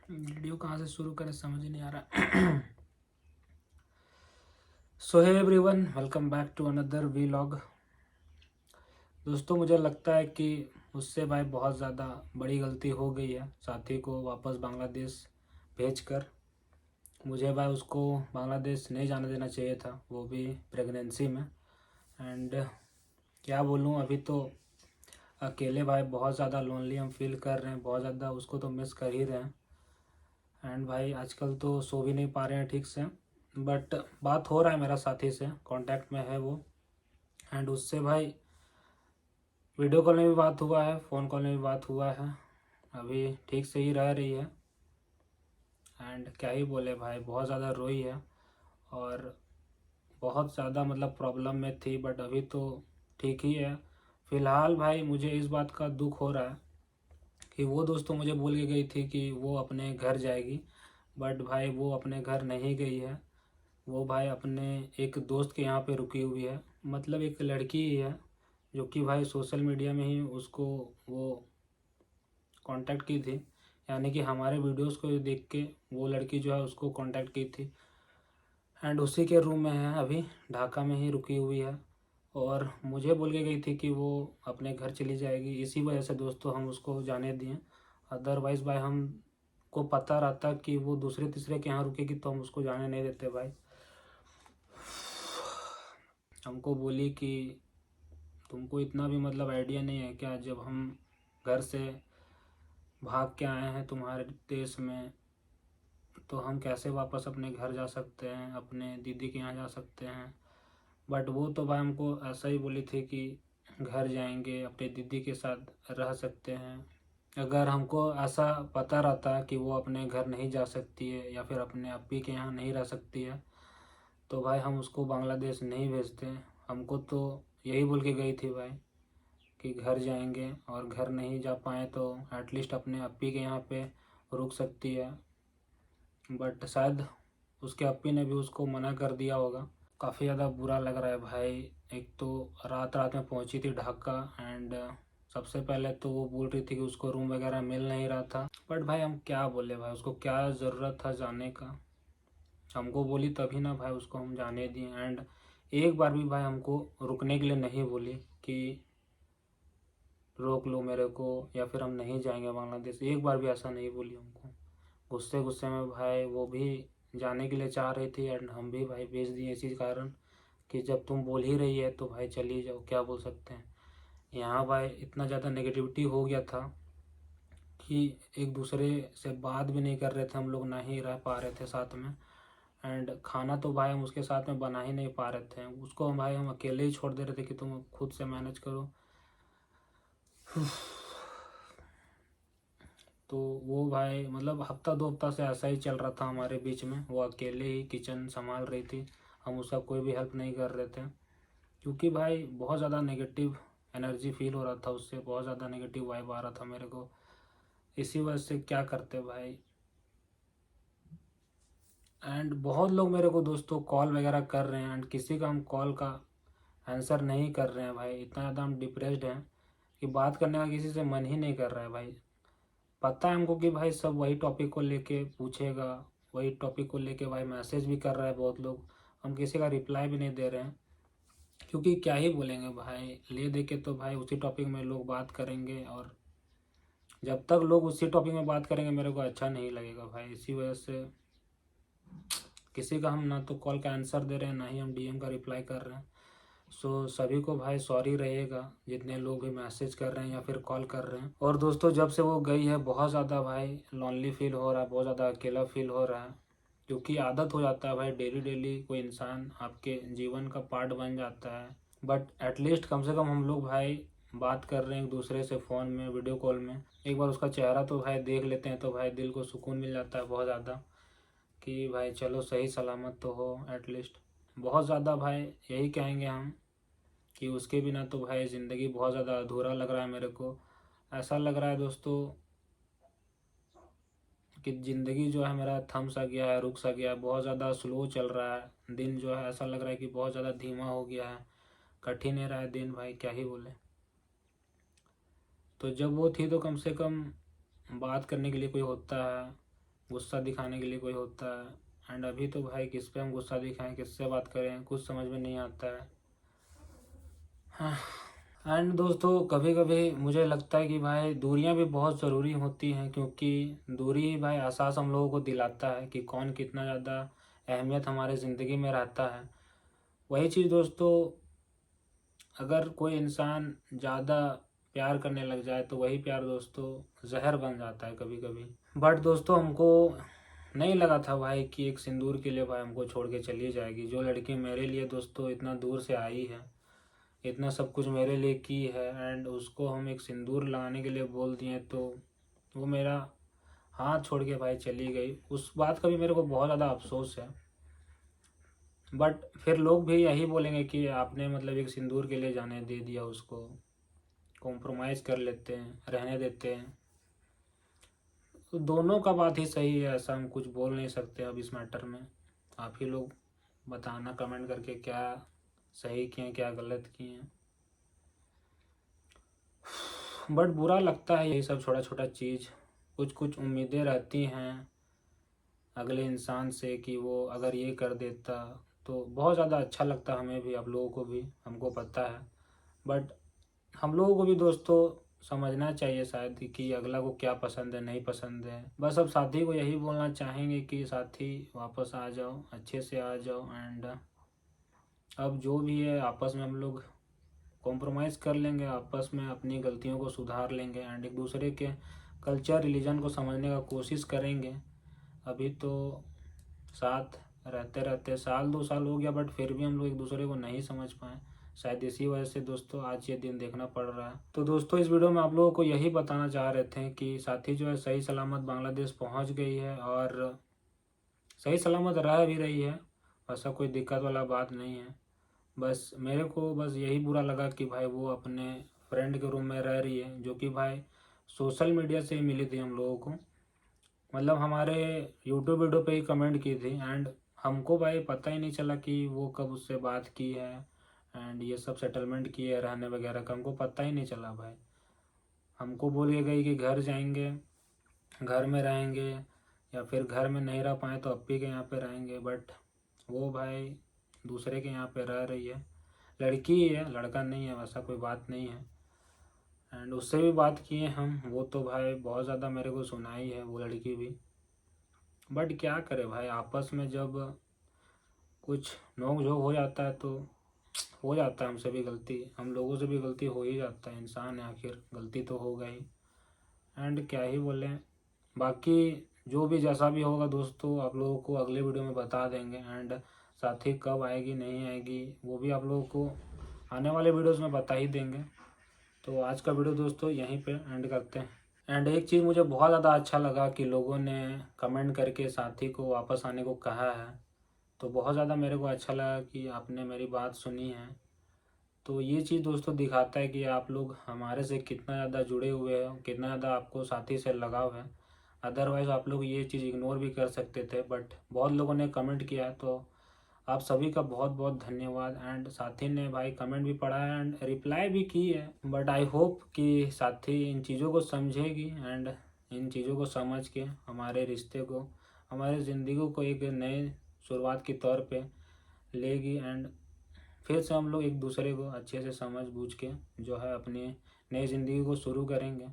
Video कहाँ से शुरू करें समझ ही नहीं आ रहा। So hey everyone, welcome back to another vlog. दोस्तों, मुझे लगता है कि मुझसे भाई बहुत ज़्यादा बड़ी गलती हो गई है साथी को वापस बांग्लादेश भेजकर। मुझे भाई उसको बांग्लादेश नहीं जाने देना चाहिए था, वो भी प्रेगनेंसी में। एंड क्या बोलूँ, अभी तो अकेले भाई बहुत ज़्यादा लोनली हम फील कर रहे हैं, बहुत ज़्यादा उसको तो मिस कर ही रहे हैं। एंड भाई आजकल तो सो भी नहीं पा रहे हैं ठीक से, बट बात हो रहा है मेरा साथी से, कांटेक्ट में है वो। एंड उससे भाई वीडियो कॉल में भी बात हुआ है, फ़ोन कॉल में भी बात हुआ है, अभी ठीक से ही रह रही है। एंड क्या ही बोले भाई, बहुत ज़्यादा रोई है और बहुत ज़्यादा मतलब प्रॉब्लम में थी, बट अभी तो ठीक ही है। फ़िलहाल भाई मुझे इस बात का दुख हो रहा है कि वो दोस्त तो मुझे बोल के गई थी कि वो अपने घर जाएगी, बट भाई वो अपने घर नहीं गई है। वो भाई अपने एक दोस्त के यहाँ पे रुकी हुई है, मतलब एक लड़की ही है जो कि भाई सोशल मीडिया में ही उसको वो कांटेक्ट की थी, यानी कि हमारे वीडियोस को देख के वो लड़की जो है उसको कांटेक्ट की थी। एंड उसी के रूम में है, अभी ढाका में ही रुकी हुई है और मुझे बोल के गई थी कि वो अपने घर चली जाएगी। इसी वजह से दोस्तों हम उसको जाने दिए, अदरवाइज़ भाई हम को पता रहता कि वो दूसरे तीसरे के यहाँ रुकेगी तो हम उसको जाने नहीं देते भाई। हमको बोली कि तुमको इतना भी मतलब आइडिया नहीं है क्या, जब हम घर से भाग के आए हैं तुम्हारे देश में तो हम कैसे वापस अपने घर जा सकते हैं, अपने दीदी के यहाँ जा सकते हैं। बट वो तो भाई हमको ऐसा ही बोली थी कि घर जाएंगे, अपने दीदी के साथ रह सकते हैं। अगर हमको ऐसा पता रहता कि वो अपने घर नहीं जा सकती है या फिर अपने अप्पी के यहाँ नहीं रह सकती है तो भाई हम उसको बांग्लादेश नहीं भेजते। हमको तो यही बोल के गई थी भाई कि घर जाएंगे, और घर नहीं जा पाए तो एटलीस्ट अपने अप्पी के यहाँ पे रुक सकती है। बट शायद उसके अप्पी ने भी उसको मना कर दिया होगा। काफ़ी ज़्यादा बुरा लग रहा है भाई। एक तो रात रात में पहुंची थी ढाका, एंड सबसे पहले तो वो बोल रही थी कि उसको रूम वगैरह मिल नहीं रहा था, बट भाई हम क्या बोले भाई, उसको क्या ज़रूरत था जाने का। हमको बोली तभी ना भाई उसको हम जाने दिए। एंड एक बार भी भाई हमको रुकने के लिए नहीं बोली कि रोक लो मेरे को या फिर हम नहीं जाएंगे बांग्लादेश, एक बार भी ऐसा नहीं बोली हमको। गुस्से गुस्से में भाई वो भी जाने के लिए चाह रही थी एंड हम भी भाई भेज दिए इसी कारण कि जब तुम बोल ही रही है तो भाई चली जाओ, क्या बोल सकते हैं। यहाँ भाई इतना ज़्यादा नेगेटिविटी हो गया था कि एक दूसरे से बात भी नहीं कर रहे थे हम लोग, ना ही रह पा रहे थे साथ में। एंड खाना तो भाई हम उसके साथ में बना ही नहीं पा रहे थे, उसको हम भाई हम अकेले ही छोड़ दे रहे थे कि तुम खुद से मैनेज करो। तो वो भाई मतलब हफ्ता दो हफ्ता से ऐसा ही चल रहा था हमारे बीच में, वो अकेले ही किचन संभाल रही थी, हम उसका कोई भी हेल्प नहीं कर रहे थे क्योंकि भाई बहुत ज़्यादा नेगेटिव एनर्जी फील हो रहा था उससे, बहुत ज़्यादा नेगेटिव वाइब आ रहा था मेरे को। इसी वजह से क्या करते भाई। एंड बहुत लोग मेरे को दोस्तों कॉल वगैरह कर रहे हैं एंड किसी का हम कॉल का आंसर नहीं कर रहे हैं भाई। इतना ज़्यादा हम डिप्रेस्ड हैं कि बात करने का किसी से मन ही नहीं कर रहा है भाई। पता है हमको कि भाई सब वही टॉपिक को लेके पूछेगा, वही टॉपिक को लेके भाई मैसेज भी कर रहा है बहुत लोग, हम किसी का रिप्लाई भी नहीं दे रहे हैं क्योंकि क्या ही बोलेंगे भाई, ले दे के तो भाई उसी टॉपिक में लोग बात करेंगे और जब तक लोग उसी टॉपिक में बात करेंगे मेरे को अच्छा नहीं लगेगा भाई। इसी वजह से किसी का हम ना तो कॉल का आंसर दे रहे हैं, ना ही हम डीएम का रिप्लाई कर रहे हैं। सो सभी को भाई सॉरी रहेगा जितने लोग भी मैसेज कर रहे हैं या फिर कॉल कर रहे हैं। और दोस्तों जब से वो गई है बहुत ज़्यादा भाई लॉनली फील हो रहा है, बहुत ज़्यादा अकेला फील हो रहा है क्योंकि आदत हो जाता है भाई, डेली डेली कोई इंसान आपके जीवन का पार्ट बन जाता है। बट एटलीस्ट कम से कम हम लोग भाई बात कर रहे हैं एक दूसरे से फ़ोन में, वीडियो कॉल में, एक बार उसका चेहरा तो भाई देख लेते हैं तो भाई दिल को सुकून मिल जाता है बहुत ज़्यादा कि भाई चलो सही सलामत तो हो एटलीस्ट। बहुत ज़्यादा भाई यही कहेंगे हम कि उसके बिना तो भाई ज़िंदगी बहुत ज़्यादा अधूरा लग रहा है मेरे को। ऐसा लग रहा है दोस्तों कि ज़िंदगी जो है मेरा थम सा गया है, रुक सा गया है, बहुत ज़्यादा स्लो चल रहा है दिन, जो है ऐसा लग रहा है कि बहुत ज़्यादा धीमा हो गया है, कठिन है रहा है दिन भाई, क्या ही बोले। तो जब वो थी तो कम से कम बात करने के लिए कोई होता है, गुस्सा दिखाने के लिए कोई होता है। एंड अभी तो भाई किस पे हम गुस्सा दिखाएं, किससे बात करें, कुछ समझ में नहीं आता है। हाँ। एंड दोस्तों कभी कभी मुझे लगता है कि भाई दूरियां भी बहुत ज़रूरी होती हैं, क्योंकि दूरी ही भाई एहसास हम लोगों को दिलाता है कि कौन कितना ज़्यादा अहमियत हमारे ज़िंदगी में रहता है। वही चीज़ दोस्तों, अगर कोई इंसान ज़्यादा प्यार करने लग जाए तो वही प्यार दोस्तों जहर बन जाता है कभी कभी। बट दोस्तों हमको नहीं लगा था भाई कि एक सिंदूर के लिए भाई हमको छोड़ के चली जाएगी। जो लड़की मेरे लिए दोस्तों इतना दूर से आई है, इतना सब कुछ मेरे लिए की है, एंड उसको हम एक सिंदूर लगाने के लिए बोल दिए तो वो मेरा हाथ छोड़ के भाई चली गई। उस बात का भी मेरे को बहुत ज़्यादा अफसोस है। बट फिर लोग भी यही बोलेंगे कि आपने मतलब एक सिंदूर के लिए जाने दे दिया उसको, कॉम्प्रोमाइज़ कर लेते हैं, रहने देते हैं। तो दोनों का बात ही सही है, ऐसा हम कुछ बोल नहीं सकते अब इस मैटर में। आप ही लोग बताना कमेंट करके क्या सही किए हैं क्या गलत किए हैं। बट बुरा लगता है यही सब छोटा छोटा चीज़। कुछ कुछ उम्मीदें रहती हैं अगले इंसान से कि वो अगर ये कर देता तो बहुत ज़्यादा अच्छा लगता हमें भी, आप लोगों को भी, हमको पता है। बट हम लोगों को भी दोस्तों समझना चाहिए शायद कि अगला को क्या पसंद है नहीं पसंद है। बस अब साथी को यही बोलना चाहेंगे कि साथी वापस आ जाओ, अच्छे से आ जाओ। एंड अब जो भी है आपस में हम लोग कॉम्प्रोमाइज़ कर लेंगे, आपस में अपनी गलतियों को सुधार लेंगे एंड एक दूसरे के कल्चर रिलीजन को समझने का कोशिश करेंगे। अभी तो साथ रहते रहते साल 2 साल हो गया, बट फिर भी हम लोग एक दूसरे को नहीं समझ पाए। शायद इसी वजह से दोस्तों आज ये दिन देखना पड़ रहा है। तो दोस्तों इस वीडियो में आप लोगों को यही बताना चाह रहे थे कि साथी जो है सही सलामत बांग्लादेश पहुंच गई है और सही सलामत रह भी रही है। ऐसा कोई दिक्कत वाला बात नहीं है। बस मेरे को बस यही बुरा लगा कि भाई वो अपने फ्रेंड के रूम में रह रही है, जो कि भाई सोशल मीडिया से ही मिली थी हम लोगों को। मतलब हमारे यूट्यूब वीडियो पे ही कमेंट की थी एंड हमको भाई पता ही नहीं चला कि वो कब उससे बात की है एंड ये सब सेटलमेंट की है रहने वगैरह का, हमको पता ही नहीं चला भाई। हमको बोल के गई कि घर जाएंगे, घर में रहेंगे, या फिर घर में नहीं रह पाए तो अप्पी के यहाँ पे रहेंगे। बट वो भाई दूसरे के यहाँ पे रह रही है। लड़की ही है, लड़का नहीं है, वैसा कोई बात नहीं है। एंड उससे भी बात किए हम, वो तो भाई बहुत ज़्यादा मेरे को सुनाई है वो लड़की भी। बट क्या करे भाई, आपस में जब कुछ नोक झोंक हो जाता है तो हो जाता है हमसे भी गलती, हम लोगों से भी गलती हो ही जाता है, इंसान है आखिर, गलती तो होगा ही। एंड क्या ही बोले, बाकी जो भी जैसा भी होगा दोस्तों आप लोगों को अगले वीडियो में बता देंगे। एंड साथ ही कब आएगी नहीं आएगी वो भी आप लोगों को आने वाले वीडियोज़ में बता ही देंगे। तो आज का वीडियो दोस्तों यहीं पे एंड करते हैं। एंड एक चीज़ मुझे बहुत ज़्यादा अच्छा लगा कि लोगों ने कमेंट करके साथी को वापस आने को कहा है। तो बहुत ज़्यादा मेरे को अच्छा लगा कि आपने मेरी बात सुनी है। तो ये चीज़ दोस्तों दिखाता है कि आप लोग हमारे से कितना ज़्यादा जुड़े हुए हो, कितना ज़्यादा आपको साथी से लगाव है। अदरवाइज़ आप लोग ये चीज़ इग्नोर भी कर सकते थे, बट बहुत लोगों ने कमेंट किया है तो आप सभी का बहुत बहुत धन्यवाद। एंड साथी ने भाई कमेंट भी पढ़ा है एंड रिप्लाई भी की है। बट आई होप कि साथी इन चीज़ों को समझेगी एंड इन चीज़ों को समझ के हमारे रिश्ते को, हमारे ज़िंदगी को एक नए शुरुआत के तौर पे लेगी। एंड फिर से हम लोग एक दूसरे को अच्छे से समझ बूझ के जो है अपनी नई ज़िंदगी को शुरू करेंगे।